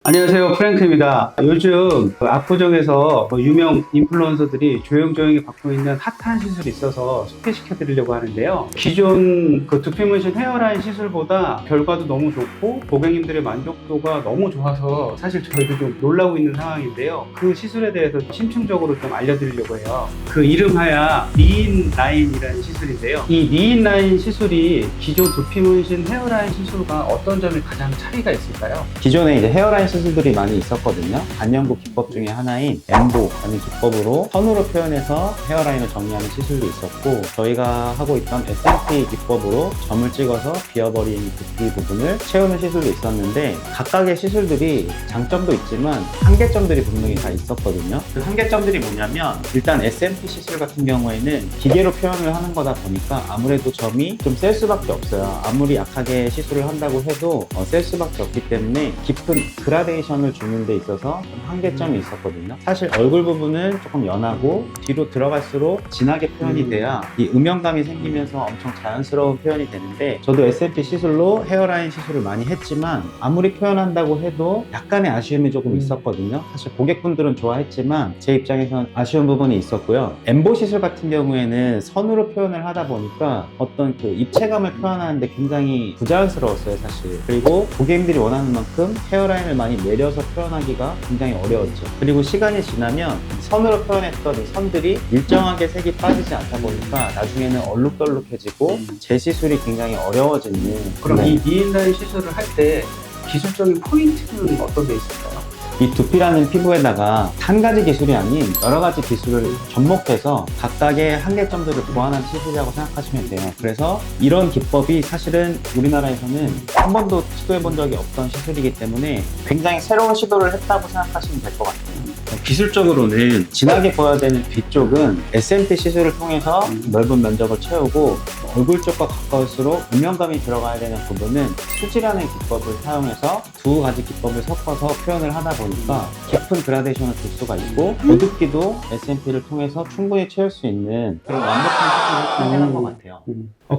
안녕하세요, 프랭크입니다. 요즘 압구정에서 유명 인플루언서들이 조용조용히 받고 있는 핫한 시술이 있어서 소개시켜 드리려고 하는데요. 기존 두피 문신 헤어라인 시술보다 결과도 너무 좋고 고객님들의 만족도가 너무 좋아서 사실 저희도 좀 놀라고 있는 상황인데요. 그 시술에 대해서 심층적으로 좀 알려드리려고 해요. 그 이름하야 미인 라인이라는 시술인데요. 이 미인 라인 시술이 기존 두피 문신 헤어라인 시술과 어떤 점이 가장 차이가 있을까요? 기존에 이제 헤어라인 시술들이 많이 있었거든요. 반영구 기법 중에 하나인 엠보라는 기법으로 선으로 표현해서 헤어라인을 정리하는 시술도 있었고, 저희가 하고 있던 SMP 기법으로 점을 찍어서 비어버린 두피 부분을 채우는 시술도 있었는데, 각각의 시술들이 장점도 있지만 한계점들이 분명히 다 있었거든요. 그 한계점들이 뭐냐면, 일단 SMP 시술 같은 경우에는 기계로 표현을 하는 거다 보니까 아무래도 점이 좀 셀 수밖에 없어요. 아무리 약하게 시술을 한다고 해도 셀 수밖에 없기 때문에 깊은 그라데이션을 주는 데 있어서 좀 한계점이 있었거든요. 사실 얼굴 부분은 조금 연하고 뒤로 들어갈수록 진하게 표현이 돼야 이 음영감이 생기면서 엄청 자연스러운 표현이 되는데, 저도 SMP 시술로 헤어라인 시술을 많이 했지만 아무리 표현한다고 해도 약간의 아쉬움이 조금 있었거든요. 사실 고객분들은 좋아했지만 제 입장에선 아쉬운 부분이 있었고요. 엠보 시술 같은 경우에는 선으로 표현을 하다 보니까 어떤 그 입체감을 표현하는데 굉장히 부자연스러웠어요, 사실. 그리고 고객님들이 원하는 만큼 헤어라인을 많이 내려서 표현하기가 굉장히 어려웠죠. 그리고 시간이 지나면 선으로 표현했던 이 선들이 일정하게 색이 빠지지 않다 보니까 나중에는 얼룩덜룩해지고 재시술이 굉장히 어려워지는. 그럼 이 미인 라인 시술을 할 때 기술적인 포인트는 어떤 게 있을까요? 이 두피라는 피부에다가 한 가지 기술이 아닌 여러 가지 기술을 접목해서 각각의 한계점들을 보완한 시술이라고 생각하시면 돼요. 그래서 이런 기법이 사실은 우리나라에서는 한 번도 시도해 본 적이 없던 시술이기 때문에 굉장히 새로운 시도를 했다고 생각하시면 될 것 같아요. 기술적으로는 진하게 보여야 되는 뒤쪽은 SMP 시술을 통해서 넓은 면적을 채우고, 얼굴 쪽과 가까울수록 음영감이 들어가야 되는 부분은 수지라는 기법을 사용해서 두 가지 기법을 섞어서 표현을 하다 보니까 깊은 그라데이션을 줄 수가 있고, 어둡기도 SMP를 통해서 충분히 채울 수 있는 그런 완벽한 시술을 표현한 것 같아요.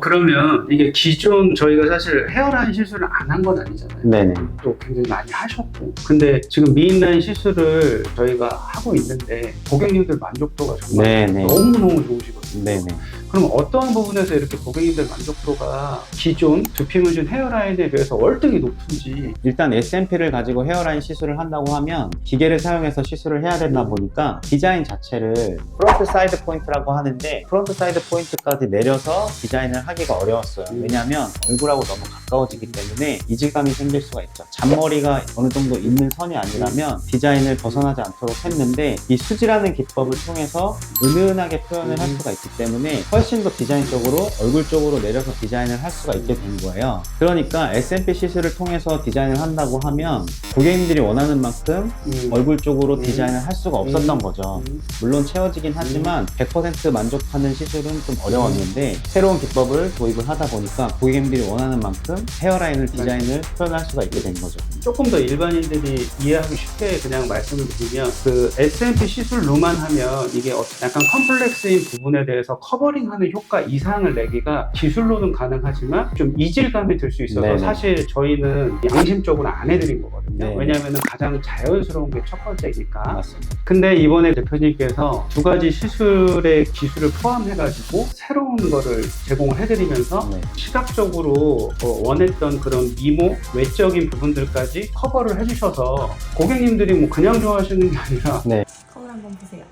그러면 이게 기존 저희가 사실 헤어라인 시술을 안 한 건 아니잖아요. 네네. 또 굉장히 많이 하셨고. 근데 지금 미인 라인 시술을 저희가 하고 있는데 고객님들 만족도가 정말 네네. 너무너무 좋으시거든요. 네네. 그럼 어떠한 부분에서 이렇게 고객님들 만족도가 기존 두피 문신 헤어라인에 비해서 월등히 높은지. 일단 SMP를 가지고 헤어라인 시술을 한다고 하면 기계를 사용해서 시술을 해야 되다 보니까 디자인 자체를 프론트 사이드 포인트라고 하는데, 프론트 사이드 포인트까지 내려서 디자인을 하기가 어려웠어요. 왜냐하면 얼굴하고 너무 가까워지기 때문에 이질감이 생길 수가 있죠. 잔머리가 어느 정도 있는 선이 아니라면 디자인을 벗어나지 않도록 했는데, 이 수지라는 기법을 통해서 은은하게 표현을 할 수가 있기 때문에 훨씬 더 디자인적으로 얼굴 쪽으로 내려서 디자인을 할 수가 있게 된 거예요. 그러니까 SMP 시술을 통해서 디자인을 한다고 하면 고객님들이 원하는 만큼 얼굴 쪽으로 디자인을 할 수가 없었던 거죠. 물론 채워지긴 하지만 100% 만족하는 시술은 좀 어려웠는데, 새로운 기법을 도입을 하다 보니까 고객님들이 원하는 만큼 헤어라인을 디자인을 표현할 수가 있게 된 거죠. 조금 더 일반인들이 이해하기 쉽게 그냥 말씀을 드리면, 그 SMP 시술로만 하면 이게 약간 컴플렉스인 부분에 대해서 커버링하는 효과 이상을 내기가 기술로는 가능하지만 좀 이질감이 들 수 있어서. 네네. 사실 저희는 양심적으로 안 해드린 거거든요. 네. 왜냐하면 가장 자연스러운 게 첫 번째니까. 맞습니다. 근데 이번에 대표님께서 두 가지 시술의 기술을 포함해가지고 새로운 거를 제공을 해드리면서 시각적으로 원했던 그런 미모, 외적인 부분들까지 커버를 해주셔서 고객님들이 뭐 그냥 좋아하시는 게 아니라. 네. 거울 한번 보세요.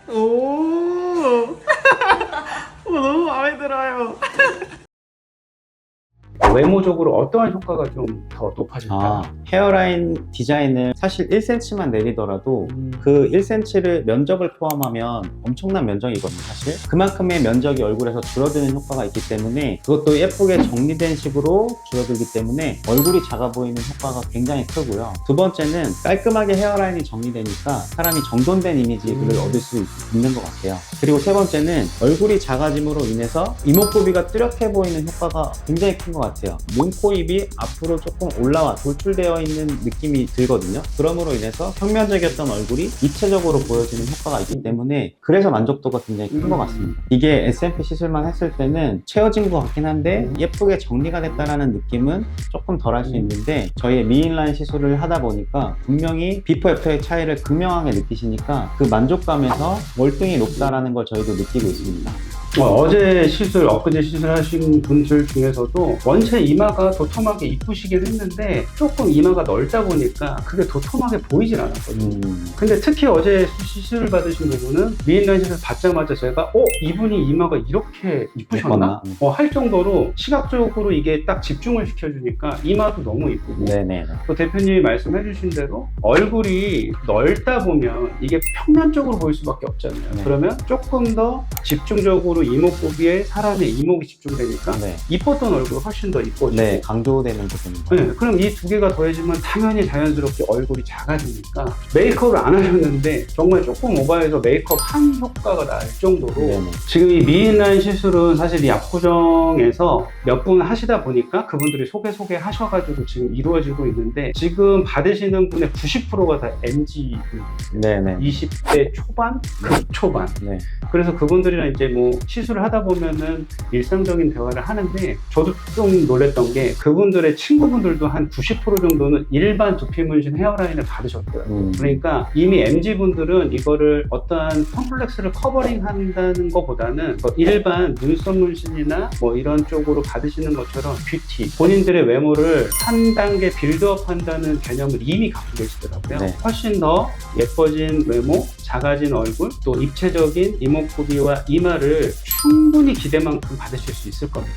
오, 너무 마음에 들어요. 외모적으로 어떠한 효과가 좀 더 높아질까요? 헤어라인 디자인을 사실 1cm만 내리더라도 그 1cm를 면적을 포함하면 엄청난 면적이거든요, 사실. 그만큼의 면적이 얼굴에서 줄어드는 효과가 있기 때문에, 그것도 예쁘게 정리된 식으로 줄어들기 때문에 얼굴이 작아 보이는 효과가 굉장히 크고요. 두 번째는 깔끔하게 헤어라인이 정리되니까 사람이 정돈된 이미지를 얻을 수 있는 것 같아요. 그리고 세 번째는 얼굴이 작아짐으로 인해서 이목구비가 뚜렷해 보이는 효과가 굉장히 큰 것 같아요. 같아요. 눈, 코, 입이 앞으로 조금 올라와 돌출되어 있는 느낌이 들거든요. 그럼으로 인해서 평면적이었던 얼굴이 입체적으로 보여지는 효과가 있기 때문에 그래서 만족도가 굉장히 큰 것 같습니다. 이게 SMP 시술만 했을 때는 채워진 것 같긴 한데 예쁘게 정리가 됐다라는 느낌은 조금 덜 할 수 있는데 저희의 미인라인 시술을 하다 보니까 분명히 비포 애프터의 차이를 극명하게 느끼시니까 그 만족감에서 월등히 높다라는 걸 저희도 느끼고 있습니다. 어제 시술, 엊그제 시술하신 분들 중에서도 원체 이마가 도톰하게 이쁘시긴 했는데 조금 이마가 넓다 보니까 그게 도톰하게 보이질 않았거든요. 근데 특히 어제 시술을 받으신 부분은 미인라인 시술 받자마자 제가 이분이 이마가 이렇게 이쁘셨나? 할 정도로 시각적으로 이게 딱 집중을 시켜주니까 이마도 너무 이쁘고 네네. 또 대표님이 말씀해 주신 대로 얼굴이 넓다 보면 이게 평면적으로 보일 수밖에 없잖아요. 네. 그러면 조금 더 집중적으로 이목구비에 사람의 이목이 집중되니까 네. 이뻤던 얼굴이 훨씬 더 이뻐지고 네, 강조되는 부분입니다. 네, 그럼 이 두 개가 더해지면 당연히 자연스럽게 얼굴이 작아지니까 메이크업을 안 하셨는데 정말 조금 오버해서 메이크업 한 효과가 날 정도로 네네. 지금 이 미인라인 시술은 사실 이 압구정에서 몇 분 하시다 보니까 그분들이 소개 하셔가지고 지금 이루어지고 있는데 지금 받으시는 분의 90%가 다 MG 네네. 20대 초반? 극초반. 네. 그래서 그분들이랑 이제 뭐 시술을 하다 보면은 일상적인 대화를 하는데 저도 좀 놀랬던 게 그분들의 친구분들도 한 90% 정도는 일반 두피 문신 헤어라인을 받으셨더라고요. 그러니까 이미 MG분들은 이거를 어떠한 컴플렉스를 커버링 한다는 것보다는 일반 눈썹 문신이나 뭐 이런 쪽으로 받으시는 것처럼 뷰티, 본인들의 외모를 한 단계 빌드업 한다는 개념을 이미 갖고 계시더라고요. 네. 훨씬 더 예뻐진 외모, 작아진 얼굴, 또 입체적인 이목구비와 이마를 충분히 기대만큼 받으실 수 있을 겁니다.